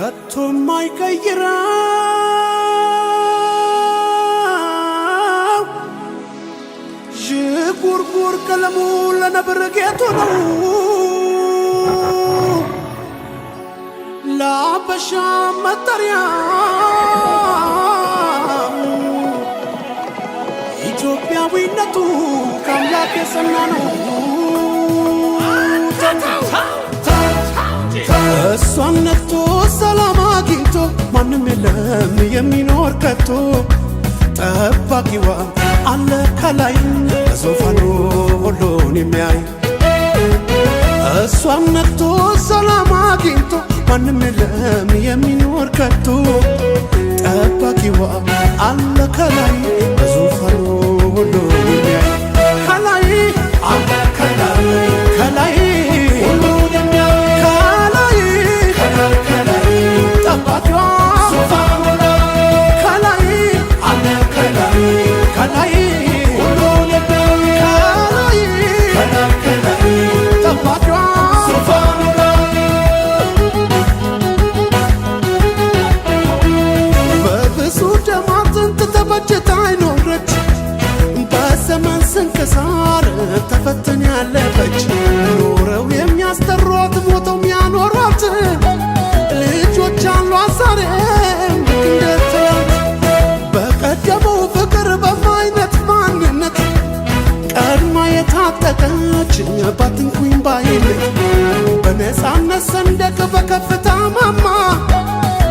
ከቶ ማይቀይረው ዥጉርጉር ቀለሙ ለነብር ጌጡ ነው ለአበሻ መጠሪያ ኢትዮጵያዊነቱ ከአምላክ የጸና ነው። እሷን ነክቶ ሰላም አግኝቶ ማንም የለም የሚኖር ከቶ ጠባቂዋ አለ ከላይ በዙፋኑ ሁሉን የሚያይ እሷን ነክቶ ሰላም አግኝቶ ማንም የለም የሚኖር ከቶ ጠባቂዋ አለ ከላይ በዙፋኑ ሁሉን የሚያይ ከላይ አለ ከላይ ከላይ በዘመን ስንክሳር ተፈትን ያለፈች ኖረው የሚያስጠሯት ሞተው የሚያኖሯት ልጆች አሏት ዛሬም እንደትላንት በቀደመው ፍቅር በማይነት ማንነት ቀድማ የታጠቀች ባትንኩኝ ባይነት በነፃነት ሰንደቅ በከፍታ ማማ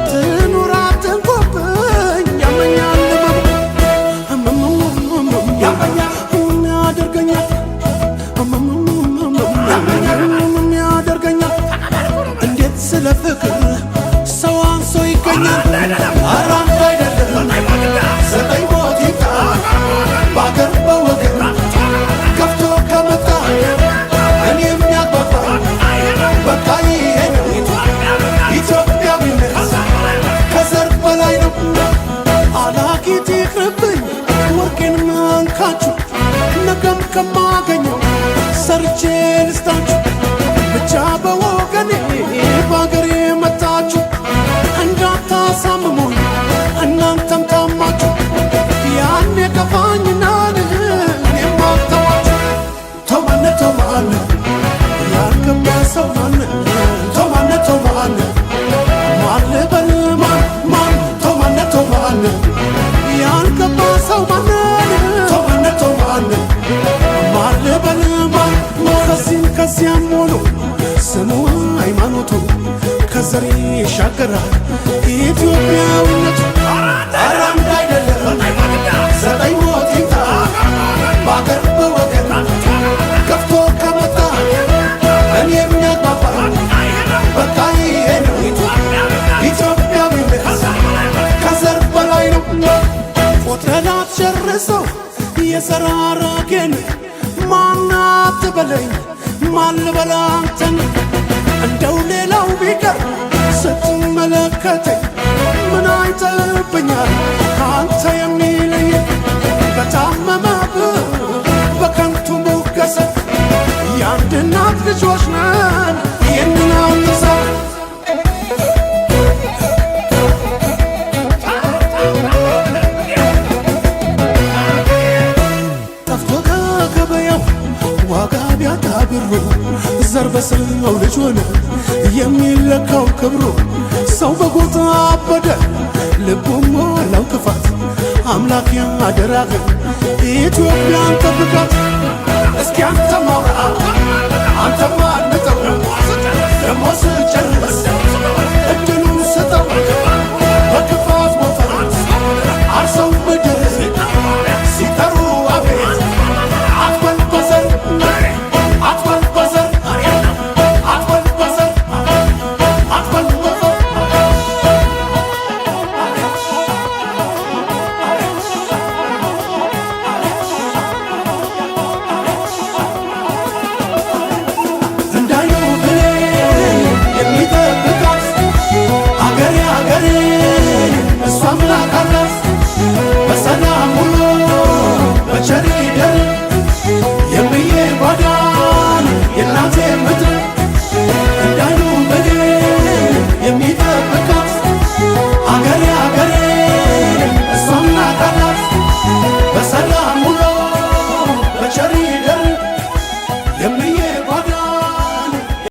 ትኑር አትንኩብኝ ያመኛል ስለ ፍቅር ሰው አንሶ ይገኛል። አራም አይደለም ዘጠኝ ሞት ይምጣ በአገር በወገን ገፍቶ ከመጣ እኔ የሚያግባባ በቃ ይሄ ነው ኢትዮጵያዊነት ከዘር በላይ ነው። አላቂት ይቅርብኝ ወርቄን መንካችሁ ነገም ከማገኘው ሰርቼ ልስጣችሁ ብቻ በወገኔ በአገሬ መጣችሁ እንዳታሳምሙኝ እናንተም ታማችሁ ያኔ ከፋኝና እኔም አልተዋችሁ። ተውማነ ተውማነ ያልገባ ሰው ማነ ተውማነ ተውማነ ማን ልበል ማን ተውማነ ተውማነ ያልገባ ሰው ማነ ተውማነ ተውማነ ማን ልበል ማን ከዚህም ከዚያም ሆኖ ስሙ ሃይማኖቱ ከዘሬ ይሻገራል ኢትዮጵያዊነቱ። ኧረ አንድ አይደለም ዘጠኝ ሞት ይምጣ በአገር በወገን ገፍቶ ከመጣ እኔ የሚያግባባ በቃ ይሄ ነው ኢትዮጵያዊነት ከዘር በላይ ነው። ቆጥረናት ጨርሰው የዘራረገን ማናት በለኝ ማን ልበል አንተን እንደው ሌላው ቢቀር ስትመለከተኝ ምን አይተብኛል ከአንተ የሚለይ በታመመብ በከንቱ ሙገሰ የአንድ እናት ልጆች ነን ይህንን አውሳ ጠፍቶ ከገበያው ዋጋ ቢያጣ ብሩ ዘር በሰው ልጅ ሆነ የሚለካው ክብሩ ሰው በጎታ አበደ ልቡም ሞላው ክፋት አምላክ ያደራህን ኢትዮጵያን ጠብቃት። እስኪ አንተ ማውራ አንተማ አድምጠው ደሞ ስጨርስ